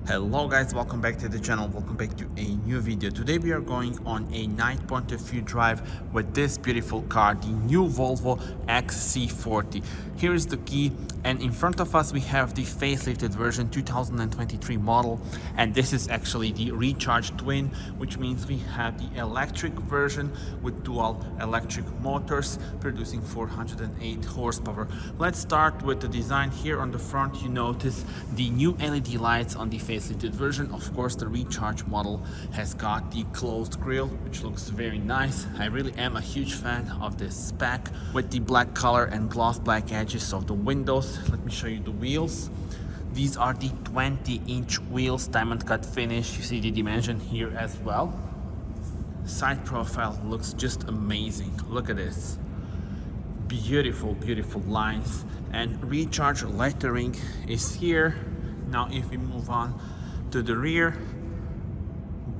Hello guys, welcome back to the channel, welcome back to a new video. Today we are going on a night point of view drive with this beautiful car, the new Volvo XC40. Here is the key, and in front of us we have the facelifted version 2023 model, and this is actually the recharge twin, which means we have the electric version with dual electric motors producing 408 horsepower. Let's start with the design. Here on the front you notice the new LED lights on the facelifted version. Of course, the recharge model has got the closed grille, which looks very nice. I really am a huge fan of this spec with the black color and gloss black edges of the windows. Let me show you the wheels. These are the 20-inch wheels, diamond cut finish. You see the dimension here as well. Side profile looks just amazing. Look at this. Beautiful lines, and recharge lettering is here. Now if we move on to the rear,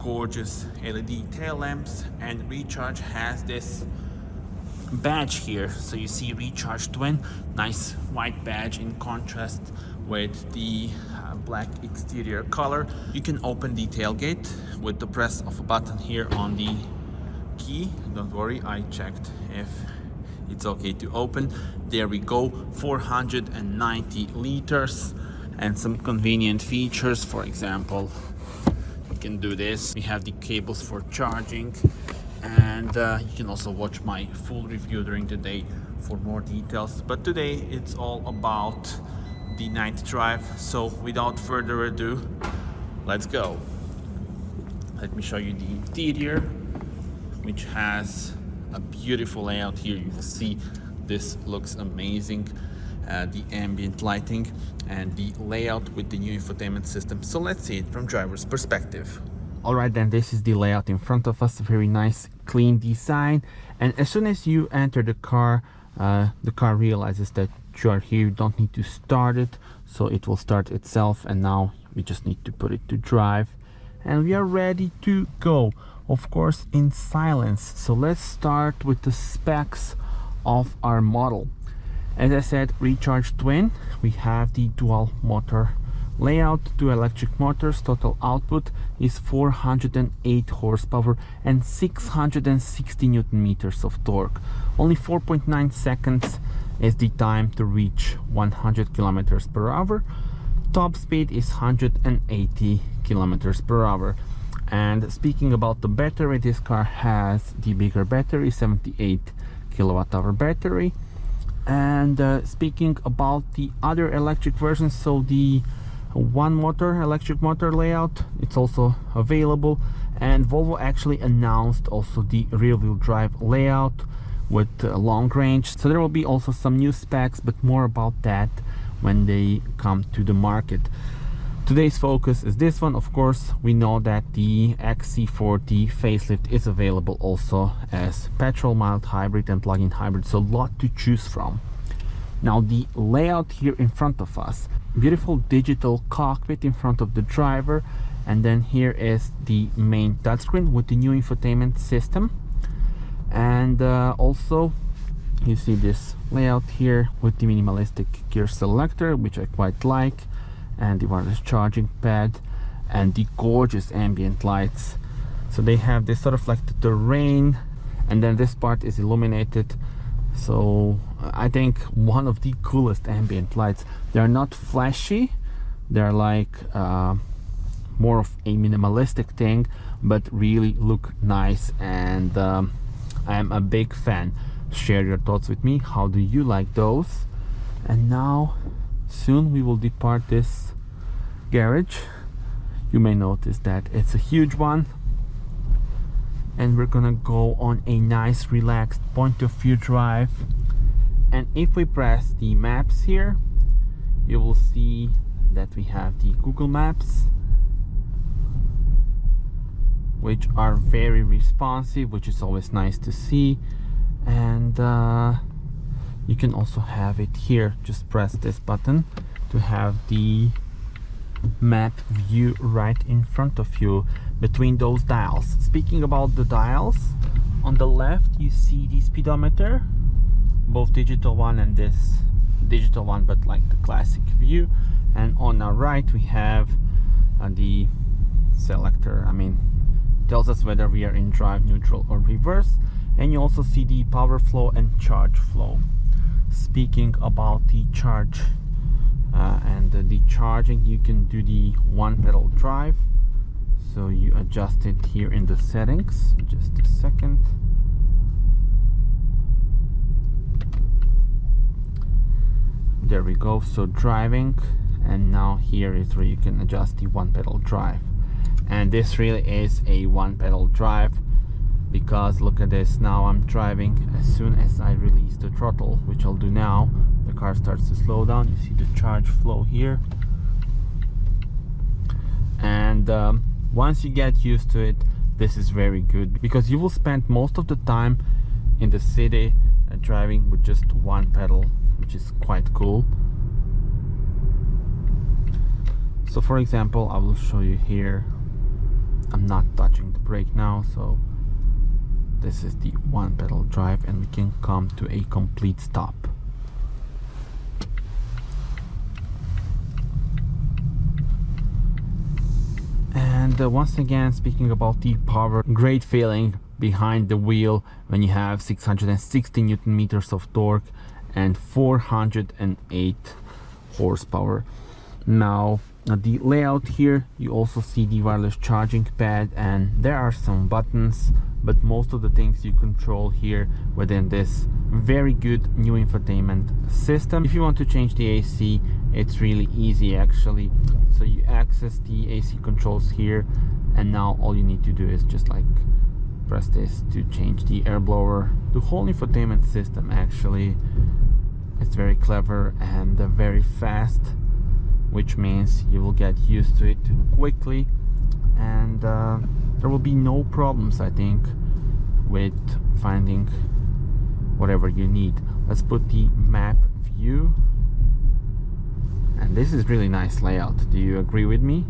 gorgeous LED tail lamps, and recharge has this badge here. So you see recharge twin, nice white badge in contrast with the black exterior color. You can open the tailgate with the press of a button here on the key. Don't worry, I checked if it's okay to open. There we go, 490 liters. And some convenient features, for example, you can do this. We have the cables for charging, and you can also watch my full review during the day for more details. But today it's all about the night drive, so without further ado, let's go. Let me show you the interior, which has a beautiful layout here. You can see this looks amazing. The ambient lighting and the layout with the new infotainment system. So let's see it from driver's perspective. Alright, then this is the layout in front of us. Very nice, clean design. And as soon as you enter the car realizes that you are here. You don't need to start it, so it will start itself. And now we just need to put it to drive, and we are ready to go. Of course, in silence. So let's start with the specs of our model. As I said, recharge twin. We have the dual motor layout, 2 electric motors. Total output is 408 horsepower and 660 newton meters of torque. Only 4.9 seconds is the time to reach 100 kilometers per hour. Top speed is 180 kilometers per hour. And speaking about the battery, this car has the bigger battery, 78 kilowatt hour battery. And speaking about the other electric versions, so the one motor electric motor layout, it's also available. And Volvo actually announced also the rear wheel drive layout with long range. So there will be also some new specs, but more about that when they come to the market. Today's focus is this one. Of course, we know that the XC40 facelift is available also as petrol, mild hybrid and plug-in hybrid, so a lot to choose from. Now the layout here in front of us, beautiful digital cockpit in front of the driver, and then here is the main touchscreen with the new infotainment system. And also you see this layout here with the minimalistic gear selector, which I quite like, and the wireless charging pad, and the gorgeous ambient lights. So they have this sort of like the terrain, and then this part is illuminated. So I think one of the coolest ambient lights. They are not flashy, they're like more of a minimalistic thing, but really look nice, and I'm a big fan. Share your thoughts with me. How do you like those? And now soon we will depart this garage. You may notice that it's a huge one, and we're gonna go on a nice relaxed point of view drive. And if we press the maps here, you will see that we have the Google Maps, which are very responsive, which is always nice to see. And you can also have it here. Just press this button to have the map view right in front of you between those dials. Speaking about the dials, on the left you see the speedometer, both digital one and this digital one, but like the classic view. And on our right we have the selector, tells us whether we are in drive, neutral or reverse. And you also see the power flow and charge flow. Speaking about the charge and the charging, you can do the one pedal drive, so you adjust it here in the settings. Just a second. There we go, so driving, and now here is where you can adjust the one pedal drive. And this really is a one pedal drive, because look at this, now I'm driving. As soon as I release the throttle, which I'll do now, the car starts to slow down. You see the charge flow here, and once you get used to it, this is very good, because you will spend most of the time in the city driving with just one pedal, which is quite cool. So for example, I will show you here. I'm not touching the brake now, so this is the one pedal drive, and we can come to a complete stop. And once again, speaking about the power, great feeling behind the wheel when you have 660 Newton meters of torque and 408 horsepower. Now the layout here, you also see the wireless charging pad, and there are some buttons, but most of the things you control here within this very good new infotainment system. If you want to change the AC, it's really easy actually. So you access the AC controls here, and now all you need to do is just like press this to change the air blower. The whole infotainment system actually, it's very clever and very fast, which means you will get used to it quickly, and there will be no problems, I think, with finding whatever you need. Let's put the map view, and this is really nice layout. Do you agree with me?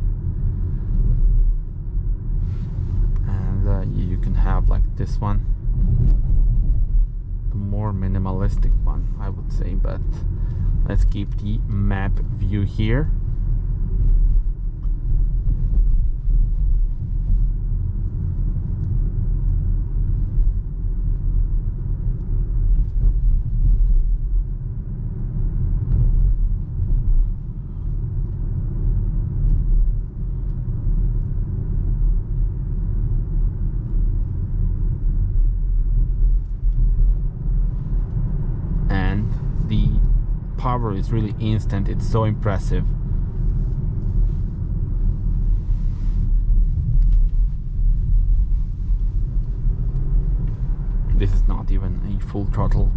And you can have like this one, the more minimalistic one, I would say, but let's keep the map view here. Power is really instant, it's so impressive. This is not even a full throttle.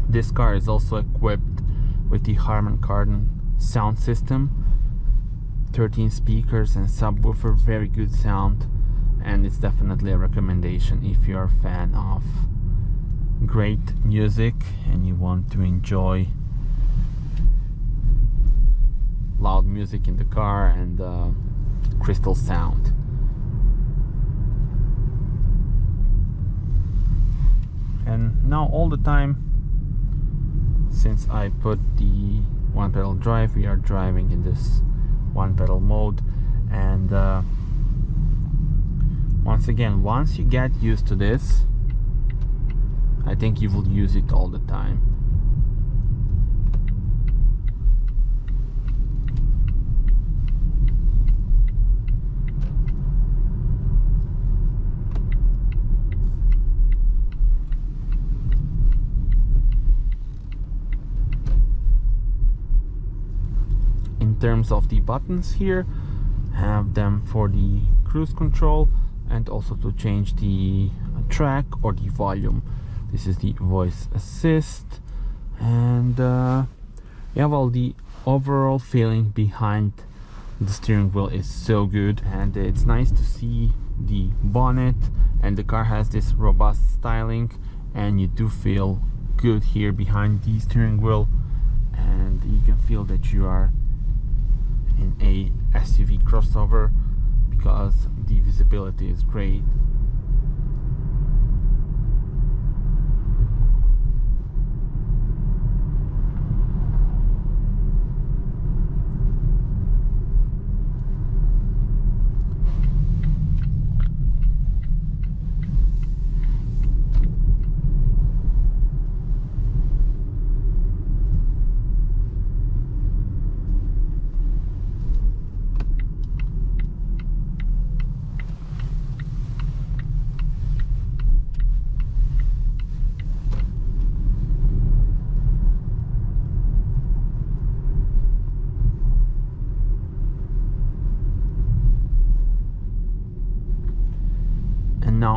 This car is also equipped with the Harman Kardon sound system, 13 speakers and subwoofer, very good sound. And it's definitely a recommendation if you're a fan of great music and you want to enjoy loud music in the car and crystal sound. And now all the time, since I put the one pedal drive, we are driving in this one pedal mode, and once again, once you get used to this, I think you will use it all the time. In terms of the buttons here, have them for the cruise control and also to change the track or the volume. This is the voice assist, and yeah, well, the overall feeling behind the steering wheel is so good, and it's nice to see the bonnet, and the car has this robust styling, and you do feel good here behind the steering wheel, and you can feel that you are in a SUV crossover because the visibility is great.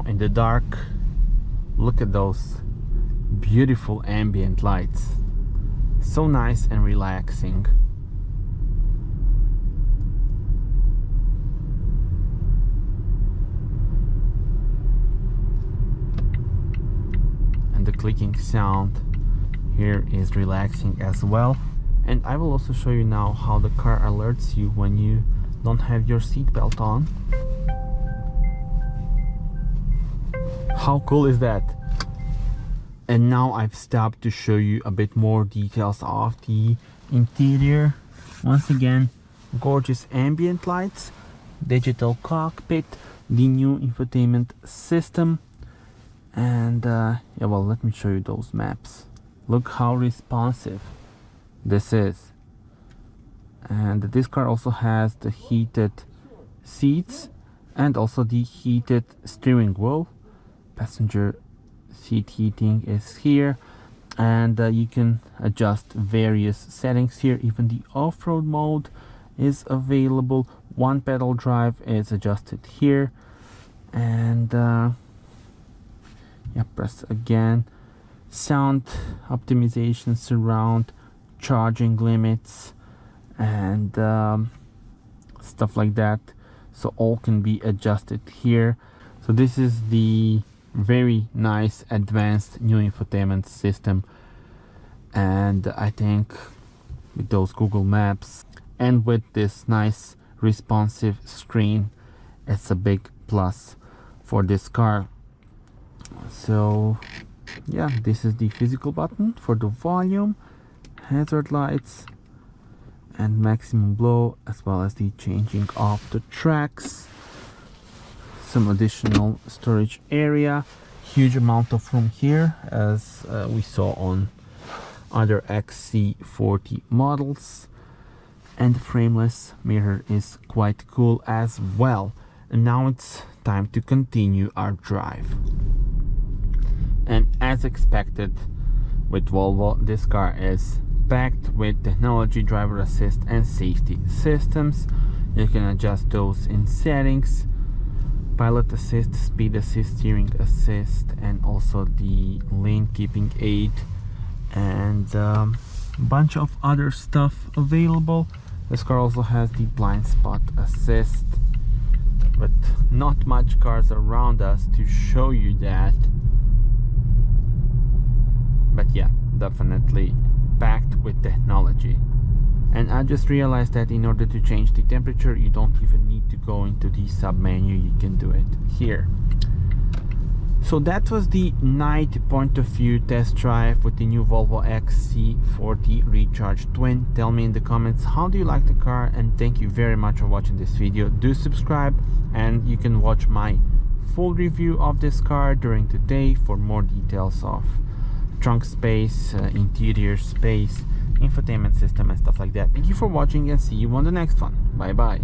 Now in the dark, look at those beautiful ambient lights. So nice and relaxing. And the clicking sound here is relaxing as well. And I will also show you now how the car alerts you when you don't have your seatbelt on. How cool is that? And now I've stopped to show you a bit more details of the interior. Once again, gorgeous ambient lights, digital cockpit, the new infotainment system, and yeah, well, let me show you those maps. Look how responsive this is. And this car also has the heated seats and also the heated steering wheel. Passenger seat heating is here, and you can adjust various settings here. Even the off-road mode is available. One pedal drive is adjusted here, and yeah, press again. Sound optimization, surround, charging limits, and stuff like that, so all can be adjusted here. So this is the very nice advanced new infotainment system, and I think with those Google Maps and with this nice responsive screen, it's a big plus for this car. So yeah, this is the physical button for the volume, hazard lights, and maximum blow, as well as the changing of the tracks. Some additional storage area, huge amount of room here, as we saw on other XC40 models, and the frameless mirror is quite cool as well. And now it's time to continue our drive. And as expected with Volvo, this car is packed with technology, driver assist and safety systems. You can adjust those in settings: pilot assist, speed assist, steering assist, and also the lane keeping aid, and a bunch of other stuff available. This car also has the blind spot assist, but not much cars around us to show you that. But yeah, definitely packed with technology. And I just realized that in order to change the temperature, you don't even need to go into the sub menu, you can do it here. So that was the night point of view test drive with the new Volvo XC40 Recharge Twin. Tell me in the comments, how do you like the car? And thank you very much for watching this video. Do subscribe, and you can watch my full review of this car during the day for more details of trunk space, interior space, infotainment system, and stuff like that. Thank you for watching, and see you on the next one. Bye bye.